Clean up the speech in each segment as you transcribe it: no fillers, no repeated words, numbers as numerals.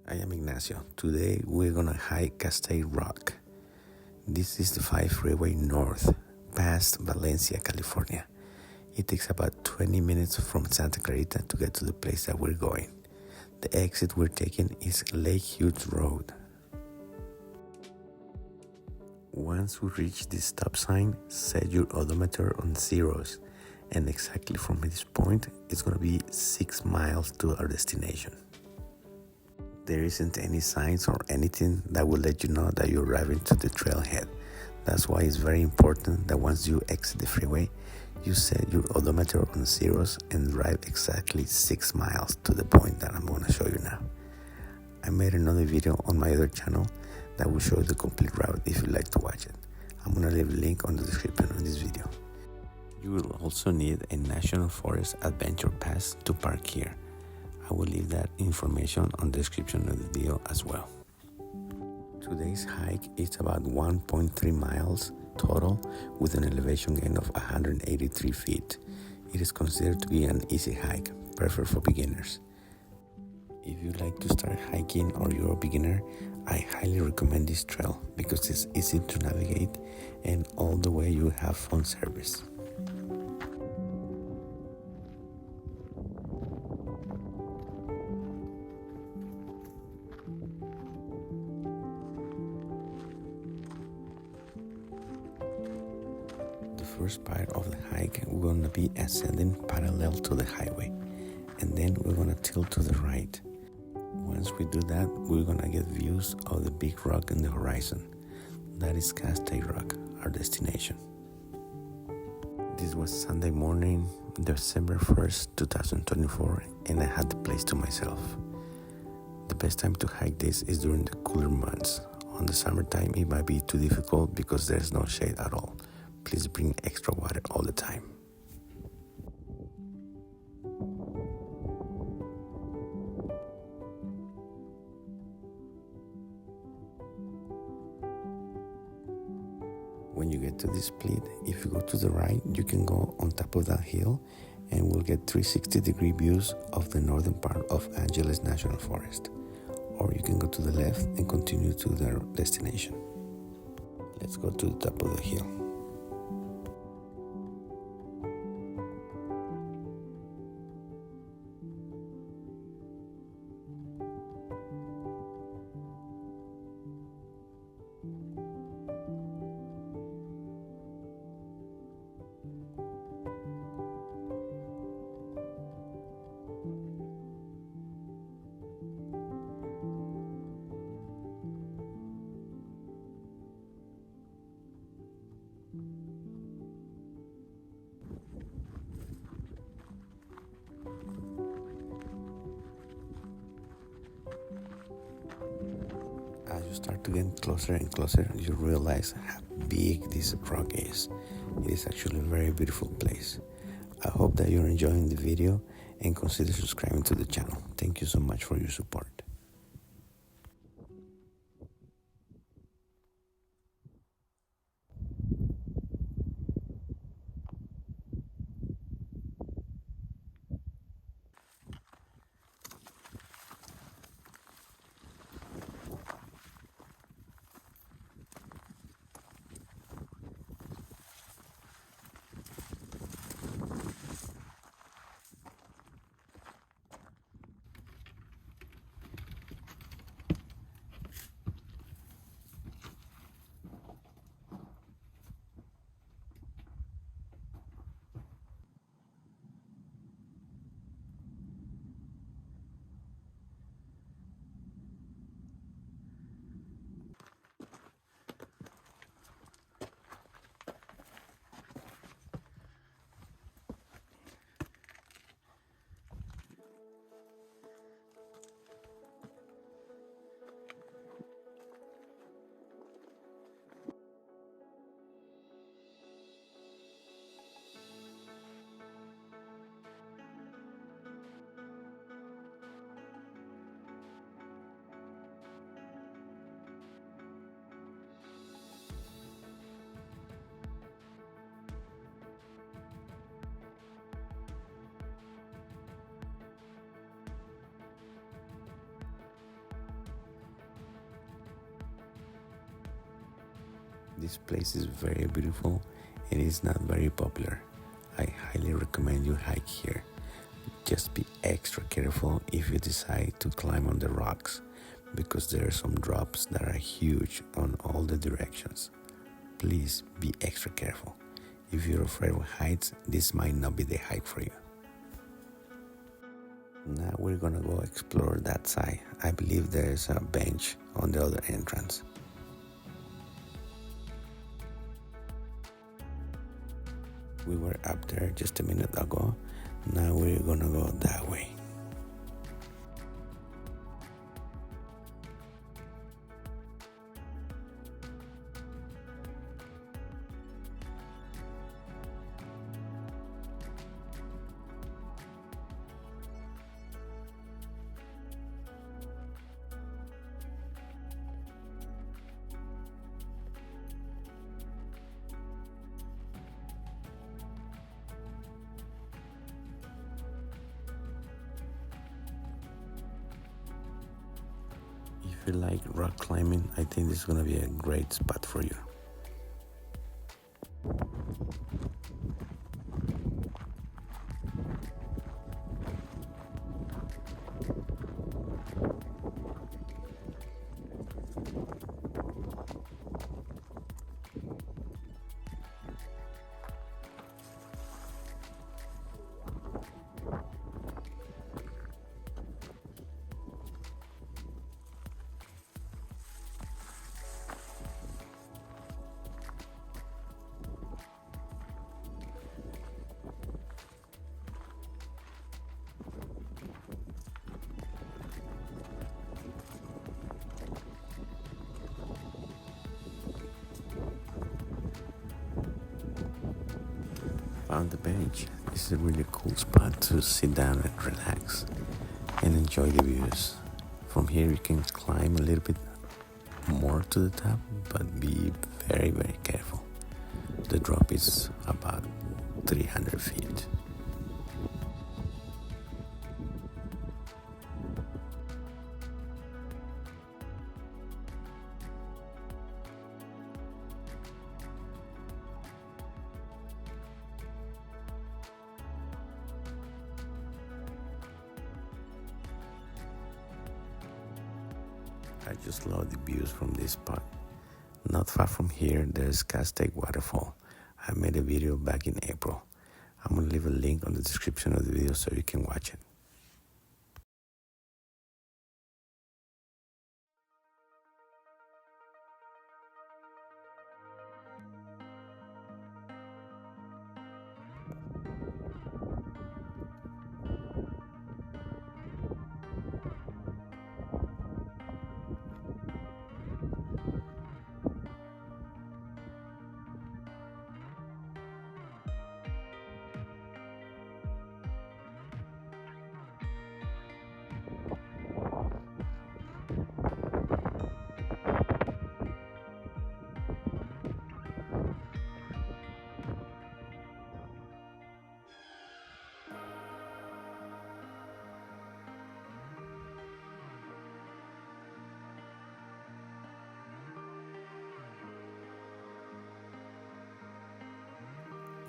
I am Ignacio. Today we're gonna hike Castaic Rock. This is the 5 freeway north, past Valencia, California. It takes about 20 minutes from Santa Clarita to get to the place that we're going. The exit we're taking is Lake Hughes Road. Once we reach this stop sign, set your odometer on zeros, and exactly from this point, it's gonna be 6 miles to our destination. There isn't any signs or anything that will let you know that you're arriving to the trailhead. That's why it's very important that once you exit the freeway, you set your odometer on zeros and drive exactly 6 miles to the point that I'm going to show you now. I made another video on my other channel that will show you the complete route if you'd like to watch it. I'm going to leave a link on the description of this video. You will also need a National Forest Adventure Pass to park here. I will leave that information on the description of the video as well. Today's hike is about 1.3 miles total with an elevation gain of 183 feet. It is considered to be an easy hike, perfect for beginners. If you'd like to start hiking or you're a beginner, I highly recommend this trail because it's easy to navigate and all the way you have phone service. The first part of the hike, we're going to be ascending parallel to the highway, and then we're going to tilt to the right. Once we do that, we're going to get views of the big rock in the horizon. That is Castaic Rock, our destination. This was Sunday morning, December 1st, 2024, and I had the place to myself. The best time to hike this is during the cooler months. On the summertime, it might be too difficult because there's no shade at all. Please bring extra water all the time. When you get to this split, if you go to the right, you can go on top of that hill and we'll get 360-degree views of the northern part of Angeles National Forest. Or you can go to the left and continue to their destination. Let's go to the top of the hill. As you start to get closer and closer, you realize how big this rock is. It is actually a very beautiful place. I hope that you're enjoying the video and consider subscribing to the channel. Thank you so much for your support. This place is very beautiful and is not very popular. I highly recommend you hike here. Just be extra careful if you decide to climb on the rocks, because there are some drops that are huge on all the directions. Please be extra careful. If you're afraid of heights, this might not be the hike for you. Now we're gonna go explore that side. I believe there's a bench on the other entrance. We were up there just a minute ago. Now we're gonna go that way. If you like rock climbing, I think this is gonna be a great spot for you. Found the bench. This is a really cool spot to sit down and relax and enjoy the views. From here you can climb a little bit more to the top, but be very, very careful. The drop is about 300 feet. I just love the views from this spot. Not far from here, there's Castaic Waterfall. I made a video back in April. I'm gonna leave a link on the description of the video so you can watch it.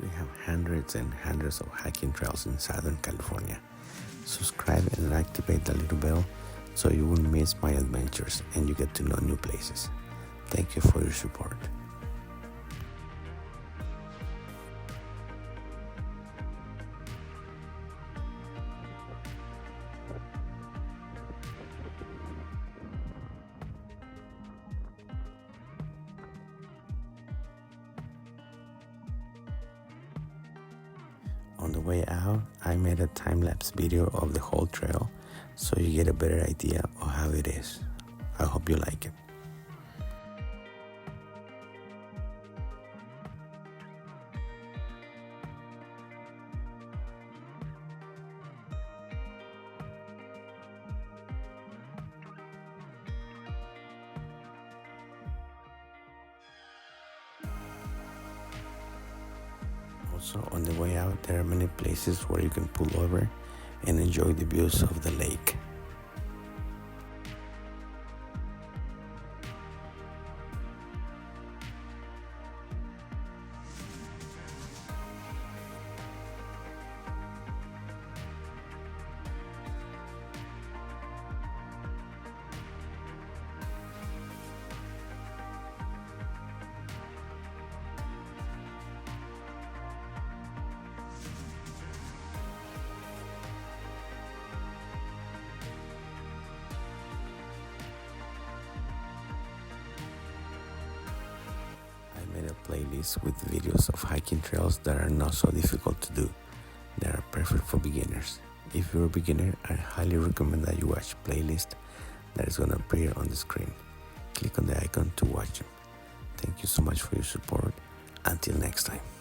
We have hundreds and hundreds of hiking trails in Southern California. Subscribe and activate the little bell so you won't miss my adventures and you get to know new places. Thank you for your support. On the way out, I made a time-lapse video of the whole trail so you get a better idea of how it is. I hope you like it. Also, on the way out, there are many places where you can pull over and enjoy the views of the lake. playlist with videos of hiking trails that are not so difficult to do. They are perfect for beginners. If you're a beginner, I highly recommend that you watch playlist that is going to appear on the screen. Click on the icon to watch them. Thank you so much for your support. Until next time.